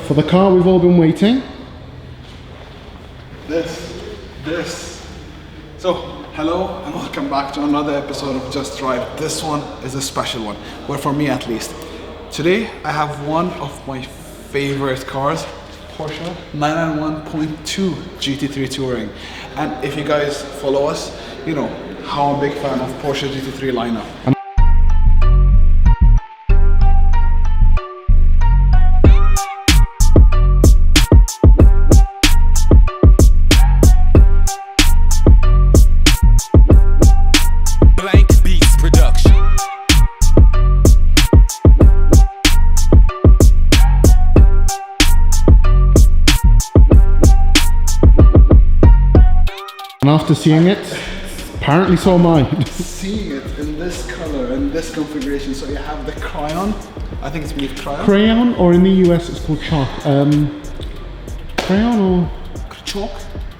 for the car we've all been waiting. So, hello and welcome back to another episode of Just Ride. This one is a special one, well, for me at least. Today I have one of my favorite cars, Porsche 991.2 GT3 Touring. And if you guys follow us, you know how I'm a big fan of Porsche GT3 lineup. And after seeing it, apparently so am I. Seeing it in this color and this configuration, so you have the crayon, I think it's made crayon. Crayon, or in the US it's called chalk. Crayon or? Chalk.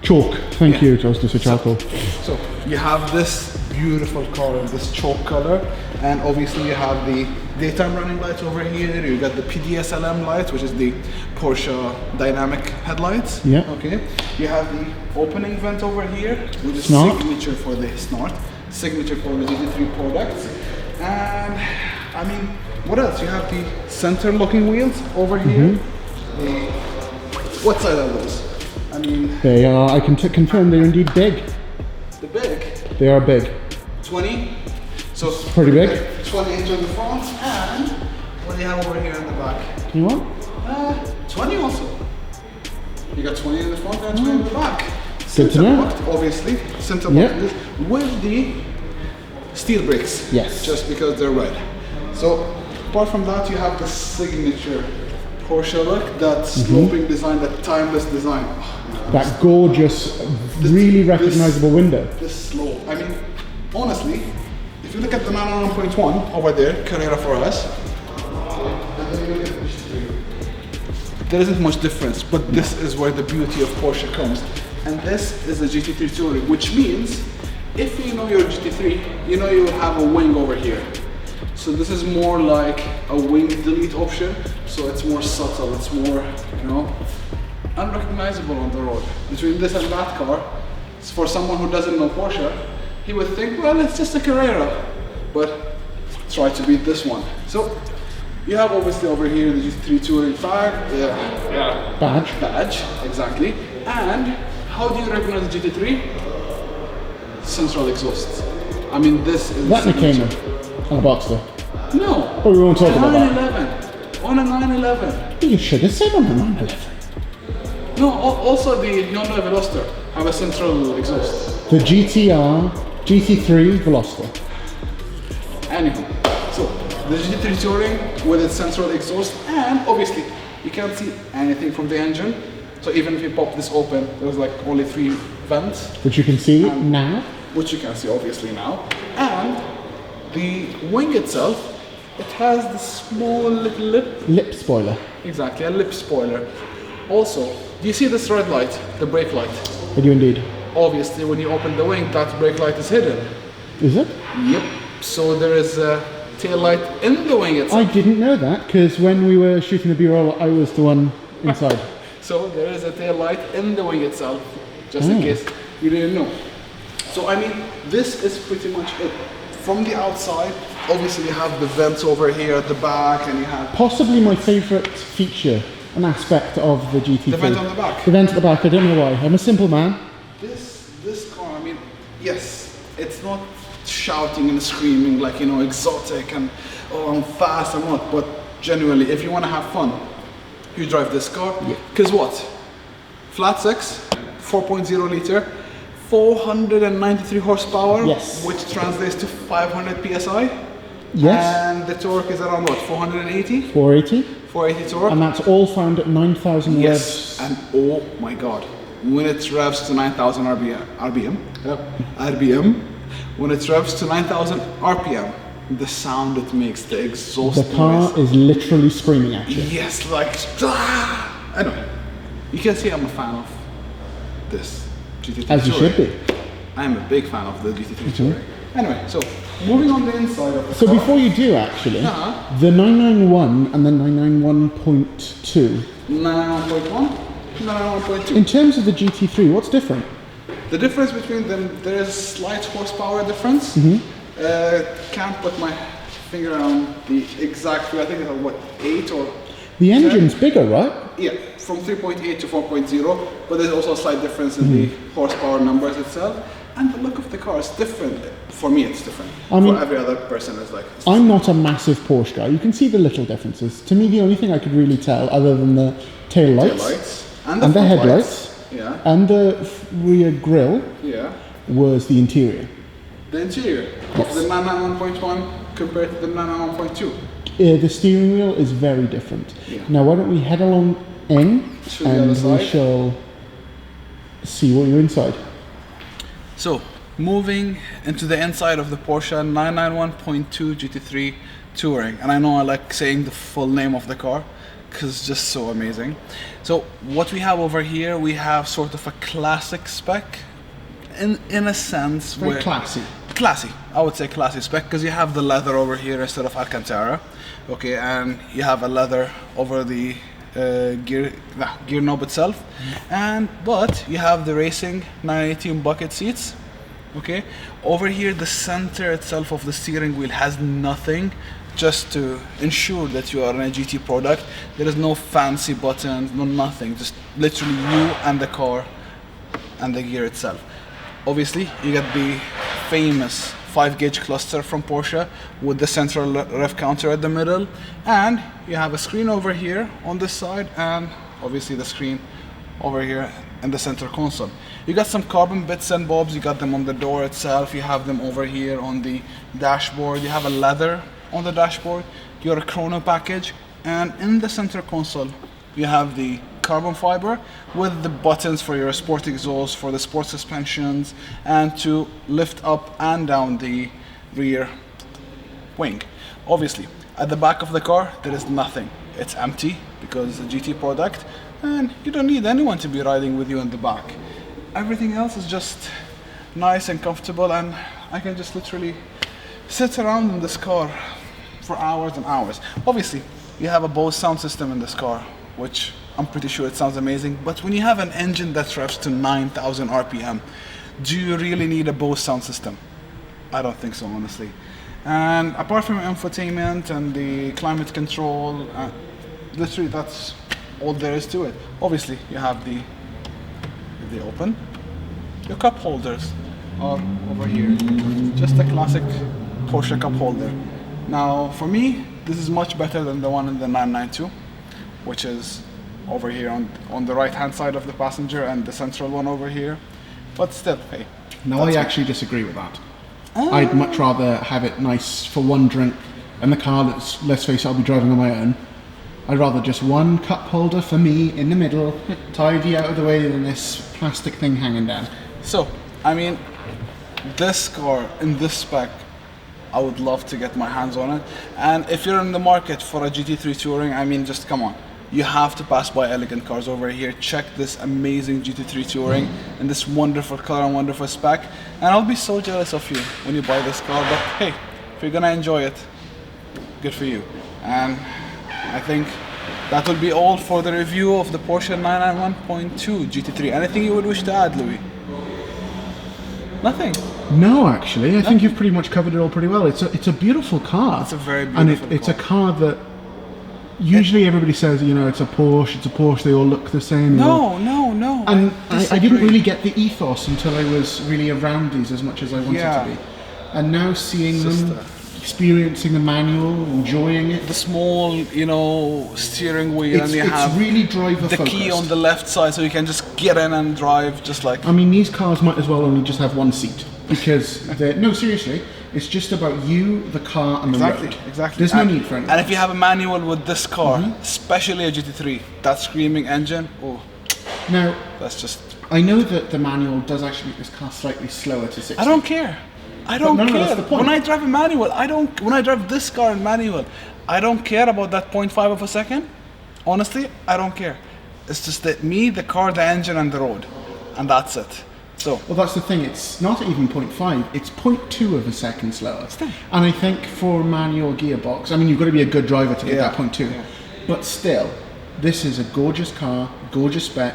Chalk, thank you, I was going to say charcoal. So you have this beautiful car in this chalk color, and obviously you have the daytime running lights over here. You got the PDS L.A.M.E lights, which is the Porsche dynamic headlights. Yeah. Okay. You have the opening vent over here with the snort. Signature for the snort, signature for the GT3 products, and I mean, what else? You have the center locking wheels over here. What side are those? I mean, they are. I can confirm they're indeed big. The big. They are big. 20. So it's pretty big. 20 inch on the front, and what do you have over here in the back? 21? 20 also. You got 20 in the front and 20 in the back. Good to know. Locked, obviously. Center locked with the steel brakes. Yes. Just because they're red. So apart from that, you have the signature Porsche look, that sloping design, that timeless design. That gorgeous, really recognizable window. This slope. I mean, honestly, if you look at the 991.1 over there, Carrera for us, and then you look at the GT3, there isn't much difference, but this is where the beauty of Porsche comes. And this is a GT3 Touring, which means if you know your GT3, you know you will have a wing over here. So this is more like a wing delete option, so it's more subtle, it's more, you know, unrecognizable on the road. Between this and that car, for someone who doesn't know Porsche, he would think, well, it's just a Carrera, but try to beat this one. So you have obviously over here the GT3 Touring flag, badge, exactly. And how do you recognize the GT3? Central exhaust. I mean, this is that became a Boxster. No. But we won't talk about that. 911. On a 911. You should have said on the 911. No, also the Hyundai Veloster have a central exhaust. The GT3 Veloster. Anyhow, so the GT3 Touring with its central exhaust, and obviously you can't see anything from the engine. So even if you pop this open, there's like only 3 vents. Which you can see now. Which you can see obviously now. And the wing itself, it has the small little lip spoiler. Exactly, a lip spoiler. Also, do you see this red light, the brake light? I do indeed. Obviously, when you open the wing, that brake light is hidden. Is it? Yep. So there is a tail light in the wing itself. I didn't know that, because when we were shooting the B-roll, I was the one inside. So there is a tail light in the wing itself, just in case you didn't know. So I mean, this is pretty much it. From the outside, obviously you have the vents over here at the back, and you have possibly my favourite feature, an aspect of the GT3. the vent on the back. The vent at the back, I don't know why. I'm a simple man. This car, I mean, yes, it's not shouting and screaming like, you know, exotic and oh, I'm fast and what, but genuinely, if you want to have fun, you drive this car. Because what? Flat 6, 4.0 liter, 493 horsepower, which translates to 500 psi. Yes. And the torque is around what, 480? 480. 480 torque. And that's all found at 9,000 revs. Yes, and oh my god, when it revs to 9,000 RPM, when it revs to 9,000 RPM, the sound it makes, the exhaust The car noise, is literally screaming at you. yes, like, anyway, you can see I'm a fan of this GT3 As you should be. I am a big fan of the GT3 Touring. Anyway, so moving on the inside of the car. Before you do actually, the 991 and the 991.2, 991.1, 991.2. In terms of the GT3, what's different? The difference between them, there is slight horsepower difference. Can't put my finger on the exact, I think it's what, 8 or... The engine's bigger, right? Yeah, from 3.8 to 4.0, but there's also a slight difference in the horsepower numbers itself. And the look of the car is different. For me, it's different. I mean, for every other person, it's like... I'm not a massive Porsche guy. You can see the little differences. To me, the only thing I could really tell, other than the tail lights and the headlights, yeah, and the rear grille, yeah, was the interior. the interior of the 991.1 compared to the 991.2. The steering wheel is very different. Yeah. Now, why don't we head along in To the and other we side. shall see what you're inside. So, moving into the inside of the Porsche 991.2 GT3 Touring, and I know I like saying the full name of the car because it's just so amazing. So, what we have over here, we have sort of a classic spec, in a sense. Very classy. Classy, I would say classy spec, because you have the leather over here instead of Alcantara, okay, and you have a leather over the gear knob itself, but you have the racing 918 bucket seats, okay. Over here, the center itself of the steering wheel has nothing, just to ensure that you are in a GT product. There is no fancy buttons, no nothing, just literally you and the car and the gear itself. Obviously, you get the famous 5-gauge cluster from Porsche with the central rev counter at the middle, and you have a screen over here on this side, and obviously the screen over here in the center console. You got some carbon bits and bobs. You got them on the door itself, you have them over here on the dashboard, you have a leather on the dashboard, you got a chrono package, and in the center console you have the carbon fiber with the buttons for your sport exhaust, for the sport suspensions, and to lift up and down the rear wing. Obviously, at the back of the car there is nothing. It's empty because it's a GT product, and you don't need anyone to be riding with you in the back. Everything else is just nice and comfortable, and I can just literally sit around in this car for hours and hours. Obviously, you have a Bose sound system in this car, which I'm pretty sure it sounds amazing, but when you have an engine that revs to 9,000 RPM, do you really need a Bose sound system? I don't think so, honestly. And apart from infotainment and the climate control, literally that's all there is to it. Obviously, you have the, if they open, your cup holders are over here. Just a classic Porsche cup holder. Now, for me, this is much better than the one in the 992, which is over here on the right hand side of the passenger, and the central one over here. But still, hey. No, I actually disagree with that. I'd much rather have it nice for one drink, and the car that's, let's face it, I'll be driving on my own. I'd rather just one cup holder for me in the middle, tidy out of the way, than this plastic thing hanging down. So, I mean, this car in this spec, I would love to get my hands on it. And if you're in the market for a GT3 Touring, I mean, just come on. You have to pass by Elegant Cars over here. Check this amazing GT3 Touring and this wonderful car and wonderful spec. And I'll be so jealous of you when you buy this car. But hey, if you're gonna enjoy it, good for you. And I think that will be all for the review of the Porsche 991.2 GT3. Anything you would wish to add, Louis? Nothing. No, actually, I think you've pretty much covered it all pretty well. It's a beautiful car. It's a very beautiful and it's a car that usually everybody says, you know, it's a Porsche, they all look the same. No. And I didn't really get the ethos until I was really around these as much as I wanted to be. And now seeing them, experiencing the manual, enjoying it. The small, you know, steering wheel, and you have really driver the focused. key on the left side, so you can just get in and drive just like... I mean, these cars might as well only just have one seat, because no, seriously, it's just about you, the car, and the road. Exactly. There's no need for anything. And if you have a manual with this car, especially a GT3, that screaming engine, now that's just... I know that the manual does actually make this car slightly slower to 60. I don't care. I don't care. That's the point. When I drive a manual, when I drive this car in manual, I don't care about that 0.5 of a second. Honestly, I don't care. It's just that me, the car, the engine, and the road, and that's it. So. Well, that's the thing. It's not even 0.5. It's 0.2 of a second slower. Still. And I think for manual gearbox, I mean, you've got to be a good driver to get that 0.2. Yeah. But still, this is a gorgeous car, gorgeous spec,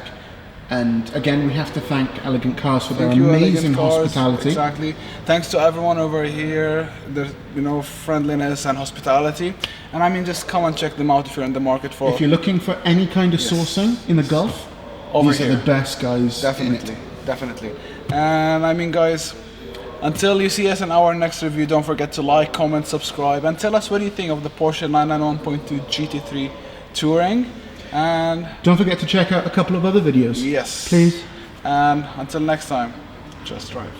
and again we have to thank Elegant Cars for their Thank you, amazing Elegant Cars. hospitality. Exactly. Thanks to everyone over here. There's, you know, friendliness and hospitality. And I mean, just come and check them out if you're in the market for. If you're looking for any kind of sourcing in the Gulf, Over these here. are the best guys Definitely, in it. definitely. And I mean, guys, until you see us in our next review, don't forget to like, comment, subscribe, and tell us what you think of the Porsche 991.2 GT3 Touring. And Don't forget to check out a couple of other videos. yes, Please. And until next time, just drive.